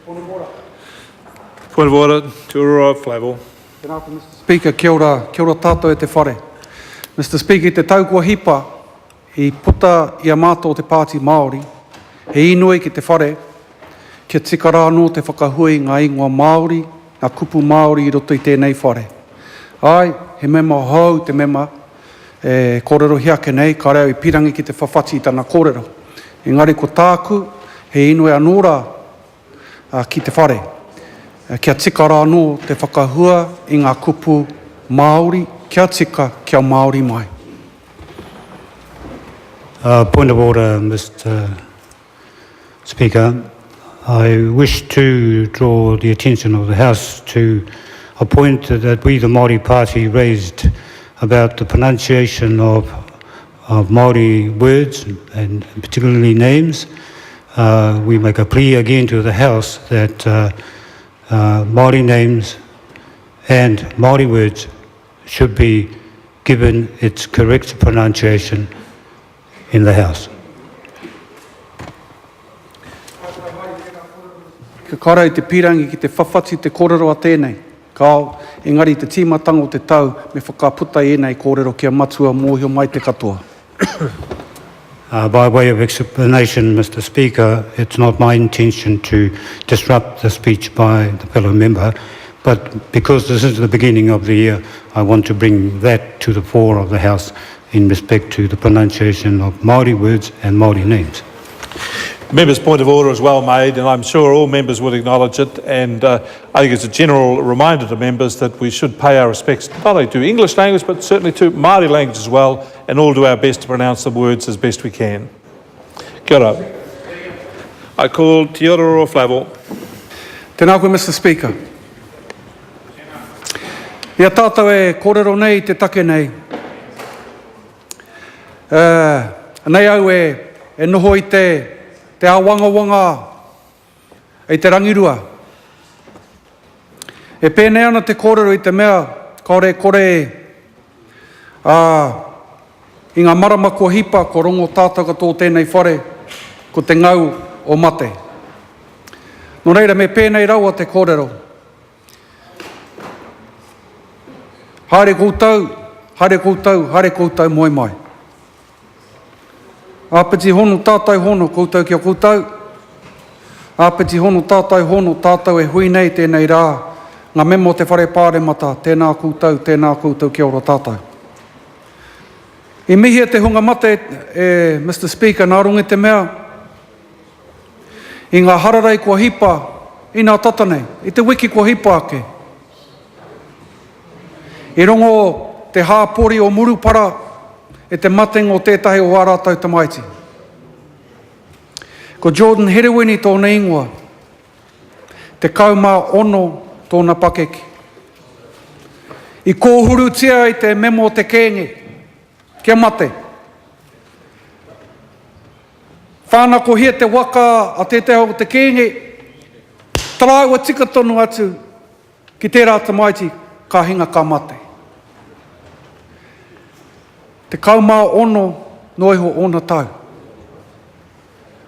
Point of order to Ururoa Flavell. Mr. Speaker, kia ora tātou e te whare. Mr. Speaker, te tau kua hipa I puta I a mātou te pāti Maori, he inui ki te whare, kia tika rāno te whakahui ngā ingoa Maori, ngā kupu Maori I roto I tēnei whare. Ai, he mema hau te mema, kōrero hiake nei, ka reo I pirangi ki te whawhati I tana kōrero. Engari ko tāku, he inui anōra ki te whare. Kia tika rāno te whakahua I ngā kupu Maori, kia tika kia Maori mai. Point of order, Mr. Speaker. I wish to draw the attention of the House to a point that we, the Maori Party, raised about the pronunciation of Maori words and particularly names. We make a plea again to the House that Maori names and Maori words should be given its correct pronunciation in the House. Ka karai te pirangi ki te whawhati te kōrero a tēnei. Kao, engari te tīmatanga o te tau me whakaputa I nei kōrero kia matua mōhio mai te katoa. By way of explanation, Mr. Speaker, it's not my intention to disrupt the speech by the fellow member, but because this is the beginning of the year, I want to bring that to the fore of the House in respect to the pronunciation of Maori words and Maori names. Members' point of order is well made, and I'm sure all members would acknowledge it. And I think it's a general reminder to members that we should pay our respects not only to English language, but certainly to Maori language as well, and all do our best to pronounce the words as best we can. Kia ora. I call Te Ururoa Flavell. Tēnā koe, Mr. Speaker. Ia tātou e kōrero nei te take nei. Nei au e noho I te awanga I te rangirua. E pēnei ana te kōrero I te mea, kore I ngā marama kua hipa, ko rongo tātou katoa tēnei whare, ko te ngau o mate. Nō reira, me pēnei raua te kōrero. Haere koutou, moi mai. Āpiti hono tātai hono, koutou kia koutou. Āpiti hono tātai hono, tātou e hui nei tēnei rā. Ngā memo te whare pāremata, tēnā koutou kia ora tātou. I mihi te hunga mate, Mr. Speaker, nā rungi te mea. I ngā hararai kua hipa, I ngā tatanei, I te wiki kua hipa ake. I rongo te hāpori o murupara, e te matengo o tētahi o ārātau tamaiti. Ko Jordan Herewini tōna ingoa, te kaumā ono tōna pakeki. I kōhuru tia I te memo o te kēngi, kia mate. Whānako hia te waka a tētahi o te kēngi, tarāua tika tonu atu ki tērā tamaiti, ka hinga ka mate. Te kaumā ono noiho ona tau.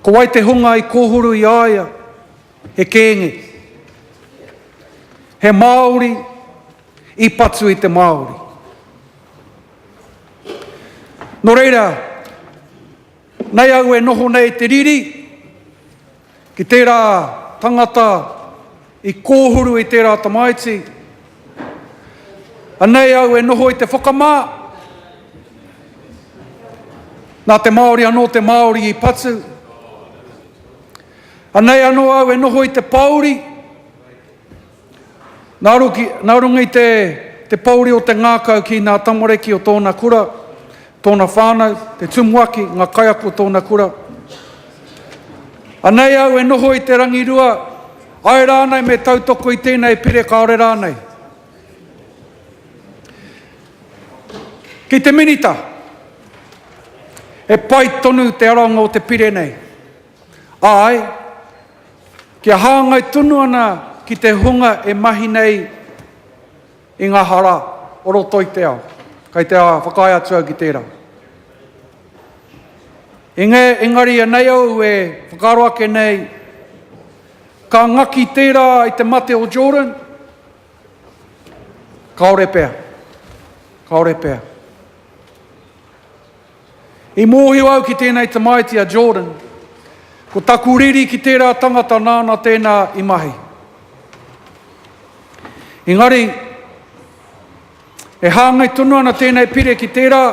Ko wai te hunga I kōhuru I aia, he kēngi. He Māori, I patu I te Māori. Nō reira, nei au e noho nei te riri, ki tērā tangata I kōhuru I tērā tamaiti. A nei au e noho I te whakamā, nā te Māori anō te Māori I patu. Anei anō au e noho I te Pauri. Nā runga I te Pauri o te ngākau ki ngā tamareki o tōna kura, tōna whānau, te tumuaki, ngā kaiako o tōna kura. Anei au e noho I te rangirua, ai rānei me tautoko I tēnei pire kaore rānei. Ki te minita, e pai tonu te aronga o te pire nei. Ai, kia hāngai tunu ana ki te hunga e mahi nei I ngā hara o roto I te ao. Kai te whakai atu au ki tērā. Engari anei au e whakaroake nei Ka ngaki tērā i te mate o Jordan, kaore pēr. Kaore pēr. I mōhio au ki tēnei te maiti a Jordan, ko taku riri ki tērā tangata nāna tēnā i mahi. Engari, e hāngai tunu ana tēnei pire ki tērā,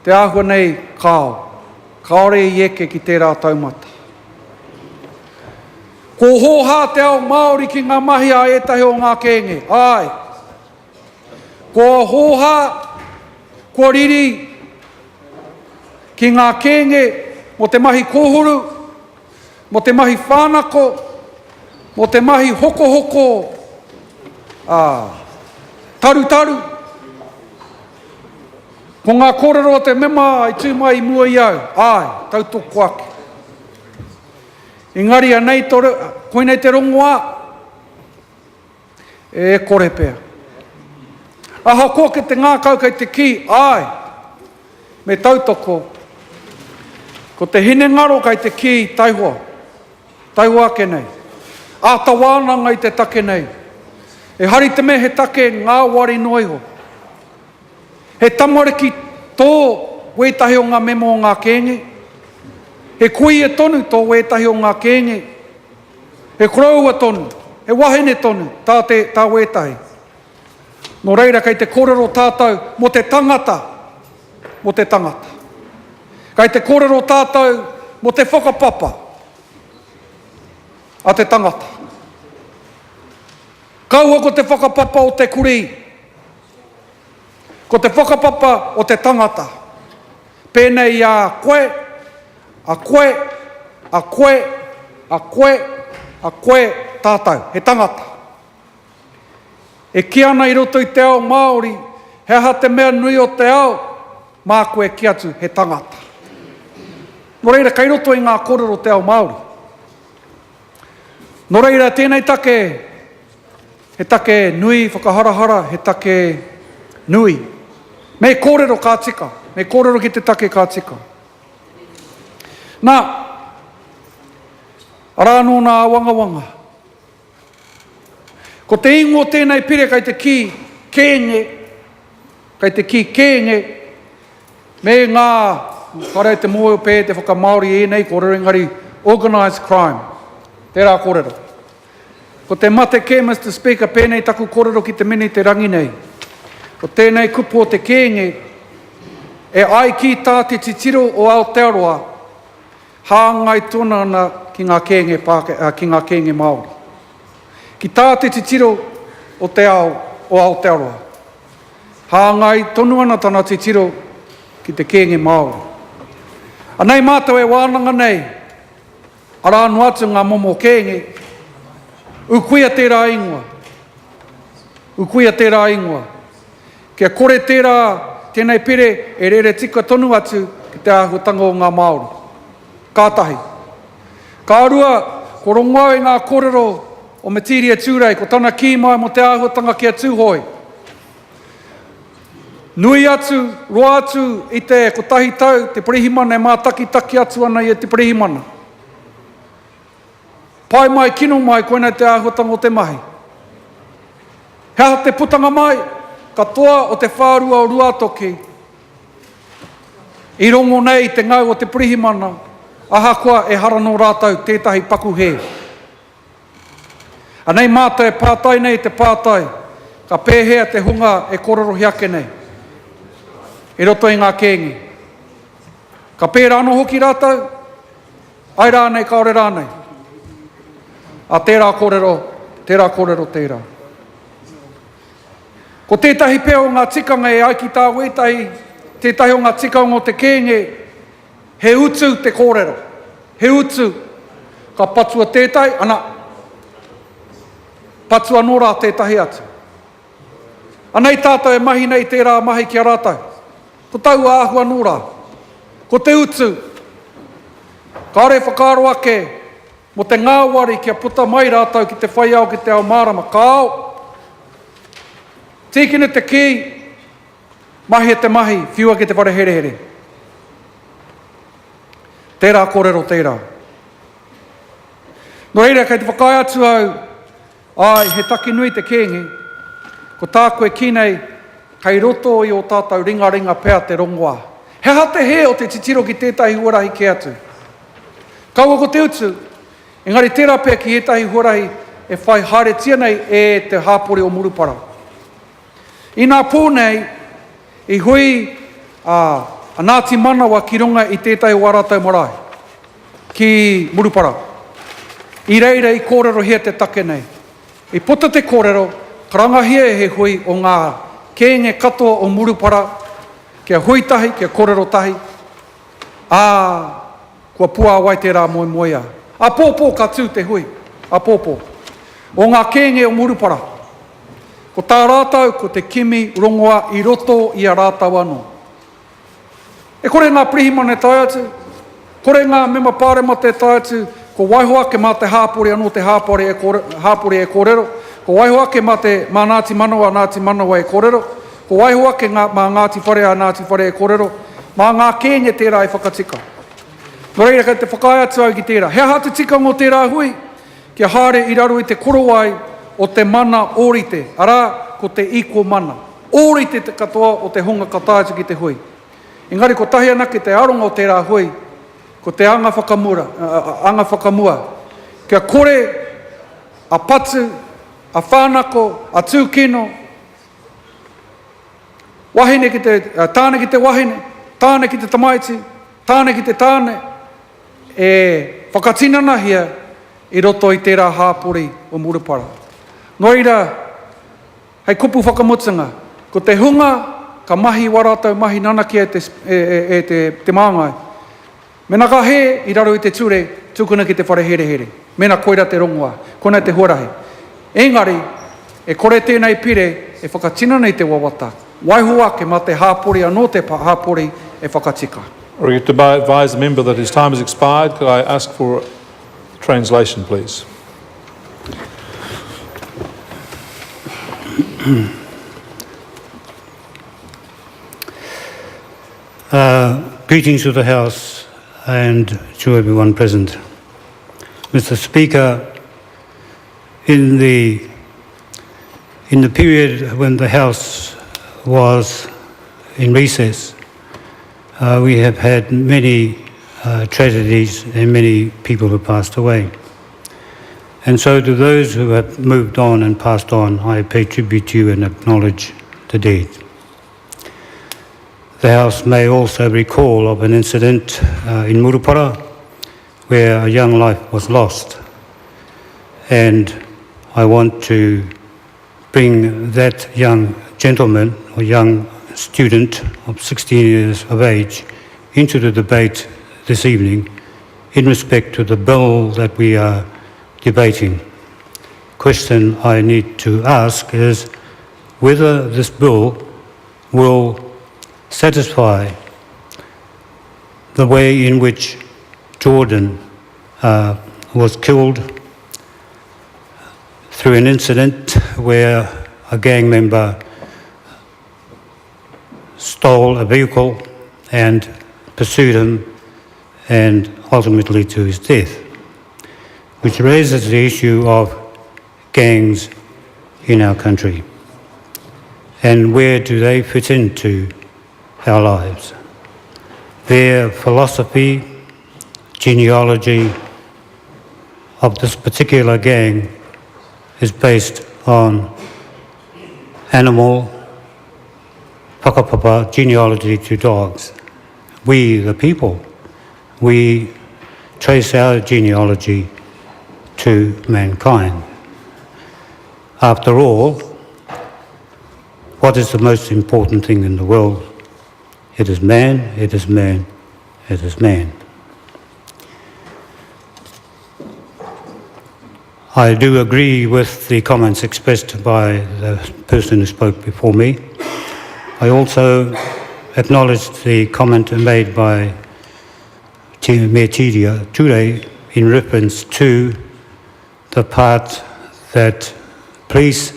te āhua nei kāo. Kaore i eke ki tērā taumata. Ko hōhā te ao Maori ki ngā mahi a etahi o ngā kenge. Ai. Ko hōhā, ko riri, ki ngā kenge, mo te mahi kōhuru, mo te mahi whānako, mo te mahi hoko-hoko, taru-taru. Ko ngā kōrero te mema i tū mai i mua i au, ai, tautoko ake. Engari anei koinei te rongoa, e kore pēr. Aha ko ke te ngā kau kei te ki, ai, me tautoko, ko te hine ngaro kei te ki taihua, taihua ake nei. Ātawānanga i te take nei. E hari te me he take ngā wari noiho. He tamariki tō wētahi o ngā memo o ngā kenge. He kui e tonu tō wētahi o ngā kenge. He koroua tonu. He wahine tonu tā wētahi. Nō reira kei te kōrero tātou mo te tangata. Mo te tangata. Kei te kōrero tātou mo te whakapapa. A te tangata. Kaua ko te whakapapa o te kuri. Ko te whakapapa o te tangata. Pēnei a koe, a koe, a koe, a koe, a koe tātou. He tangata. E ki ana i roto i te ao Maori, he aha te mea nui o te ao, mā koe ki atu, he tangata. Nō reira, kei roto i ngā kōrero te ao Maori. Nō reira, tēnei take, he take nui, whakaharahara, he take nui. Me kōrero kā tika. Me kōrero ki te take kā tika. Nā, arāno nā wangawanga. Ko te ingo tēnei pire kai te ki kēnge, kai te ki kēnge, me ngā, wharei te mōio pē, te whakamaori e nei, kōrero engari, organised crime. Tērā kōrero. Ko te mate ke, Mr. Speaker, pēnei taku kōrero ki te mini te rangi nei. Ko tēnei kupu o te kēnge, e ai ki tā te titiro o Aotearoa, hāngai tōna ana ki ngā kēnge, ki ngā kēnge Māori. Ki tā te titiro o te ao o Aotearoa, hāngai tonu ana tana titiro ki te kēnge Māori. Anei mātou e wānanga nei, arānu atu ngā momo kēnge, ukuia tērā ingoa. Ukuia tērā ingoa. Kia kore tērā, tēnei pere, e rere tika tonu atu ki te āhutanga o ngā Māori. Kātahi. Ka arua, ko rongoa e ngā kōrero o Metiria Tūrei, ko tana ki mai mo te āhutanga kia tūhoi. Nui atu, roa atu i te ko tahi tau, te perihimana e mātaki atu ana i te perihimana. Pai mai, kino mai, koina te āhutanga o te mahi. Hea te putanga mai, katoa o te whārua o ruatoki. I rongo nei te ngau o te perihimana, ahakoa e harano rātau tētahi paku he. Anei mātou e pātai nei te pātai, ka pēhea te hunga e kororo hiake nei. E roto i ngā kēngi. Ka pēra anō hoki rātau, ai rānei, kaore rānei. A tērā kōrero, tērā. Ko tētahi pēo ngā tikanga e ai ki tā wētahi, tētahi o ngā tikanga o te kēnge, he utu te kōrero. He utu, ka patua tētahi, ana, patua nora tētahi atu. Anei tātou e mahi nei tērā mahi kia rātau. Ko tau āhua nora. Ko te utu, ka are whakaro ake, mo te ngāwari kia puta mai rātau ki te whaiau ki te ao mārama. Kāo, tīkina te ki, mahi e te mahi, whiua ki te whare here. Tērā kōrero tērā. No reira, kei te whakai atu au, ai, he taki nui te kēngi, ko tā koe ki nei, kei roto i o tātou ringa pēr te rongoā. He hate he o te titiro ki tētahi huarahi ke atu. Kaua ko te utu, engari tērā pēr ki ētahi huarahi e whai haere tia nei e te hāpore o Murupara. I nā pō nei, i hui a Ngāti Manawa ki runga i tētahi waratau marae, ki Murupara. I reira i kōrero hea te take nei. I puta te kōrero, karanga hea he hui o ngā kēnge katoa o Murupara, kia hui tahi, kia kōrero tahi, kua pua wai tērā moe moea. A pōpō ka tū te hui, a pōpō. O ngā kēnge o Murupara, ko tā rātau, ko te kimi rongoa i roto i a rātau anō. E kore ngā prihimane tai atu, kore ngā mema pārema te tai atu, ko waihoake mā te hāpore anō te hāpore e kōrero, ko waihoake mā Ngāti Manawa e kōrero, ko waihoake mā Ngāti Whare e kōrero, mā ngā kēnge tērā e whakatika. Nō reira, kei te whakai atu au ki tērā. Hea hatu tika ngō tērā hui, kia haere i raro i te korowai o te mana ōrite, arā ko te iko mana. Ōrite te katoa o te hunga katātu ki te hui. Engari, ko tahi anake te aronga o tērā hui, ko te anga whakamua. Kia kore, a patu, a whānako, a tūkino, wahine ki te, tāne ki te wahine, tāne ki te tamaiti, tāne ki te tāne, e whakatinana hia i roto i tērā hāpori o Murupara. Nō reira, hei kupu whakamutunga, ko te hunga, ka mahi waratau, mahi nanaki te māngai. Mena ka he, i raro i te ture, tukuna ki te whare here. Mena koira te rongoa, kona te huarahi. Engari, e kore tēnei pire, e whakatina nei te wawata. Waihua ke mā te hāpori, anō te hāpori e whakatika. I get to advise the member that his time has expired. Could I ask for translation, please? Greetings to the House and to everyone present. Mr. Speaker, in the period when the House was in recess, we have had many tragedies and many people who passed away. And so to those who have moved on and passed on, I pay tribute to you and acknowledge the deed. The House may also recall of an incident in Murupara where a young life was lost. And I want to bring that young gentleman or young student of 16 years of age into the debate this evening in respect to the bill that we are debating. Question I need to ask is whether this bill will satisfy the way in which Jordan was killed through an incident where a gang member stole a vehicle and pursued him and ultimately to his death, which raises the issue of gangs in our country and where do they fit into our lives. Their philosophy, genealogy of this particular gang is based on animal whakapapa genealogy to dogs. We, the people, we trace our genealogy to mankind. After all, what is the most important thing in the world? It is man, it is man, it is man. I do agree with the comments expressed by the person who spoke before me. I also acknowledge the comment made by Mayor Ture in reference to the part that police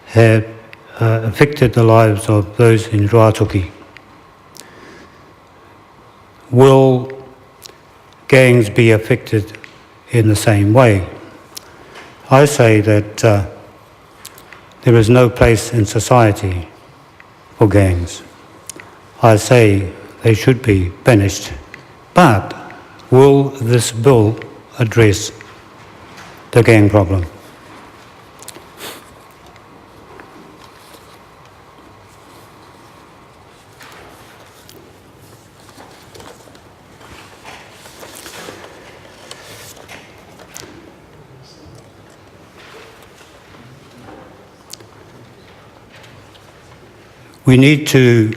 have affected the lives of those in Ruatoki. Will gangs be affected in the same way. I say that there is no place in society for gangs. I say they should be banished. But will this bill address the gang problem? We need to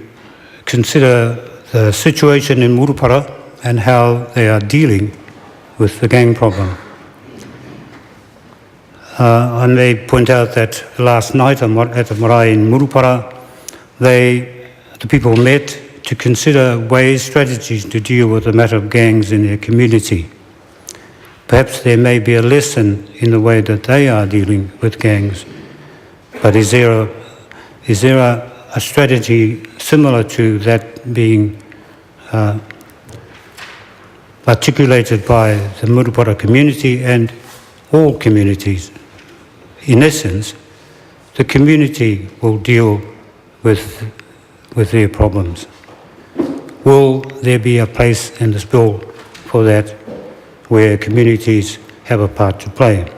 consider the situation in Murupara and how they are dealing with the gang problem. I may point out that last night at the marae in Murupara, the people met to consider ways, strategies to deal with the matter of gangs in their community. Perhaps there may be a lesson in the way that they are dealing with gangs, but is there a strategy similar to that being articulated by the Murupara community and all communities? In essence, the community will deal with their problems. Will there be a place in this bill for that where communities have a part to play?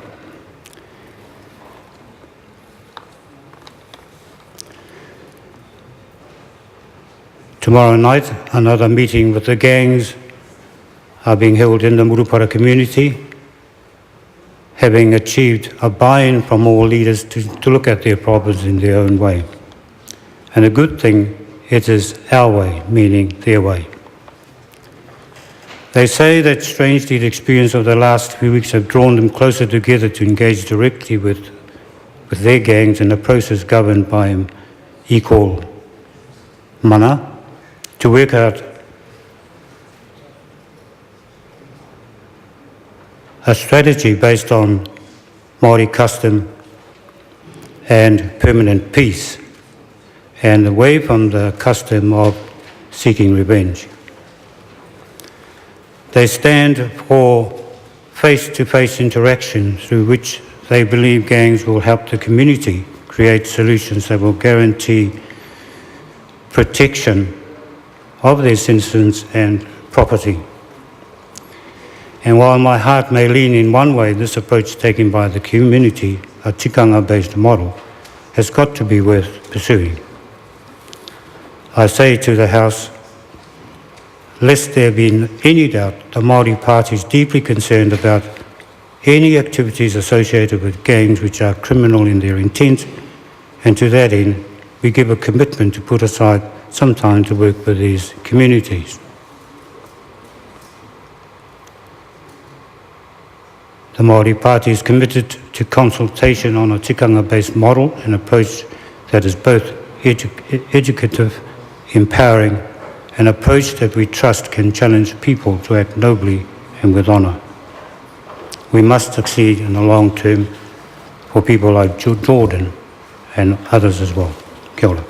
Tomorrow night, another meeting with the gangs are being held in the Murupara community, having achieved a buy-in from all leaders to look at their problems in their own way. And a good thing, it is our way, meaning their way. They say that strangely the experience of the last few weeks have drawn them closer together to engage directly with their gangs in a process governed by equal mana, to work out a strategy based on Maori custom and permanent peace, and away from the custom of seeking revenge. They stand for face-to-face interaction through which they believe gangs will help the community create solutions that will guarantee protection of their citizens and property. And while my heart may lean in one way, this approach taken by the community, a tikanga-based model, has got to be worth pursuing. I say to the House, lest there be any doubt, the Maori Party is deeply concerned about any activities associated with gangs which are criminal in their intent, and to that end, we give a commitment to put aside some time to work with these communities. The Maori Party is committed to consultation on a tikanga-based model, an approach that is both educative, empowering, an approach that we trust can challenge people to act nobly and with honour. We must succeed in the long term for people like Jordan and others as well. Kia ora.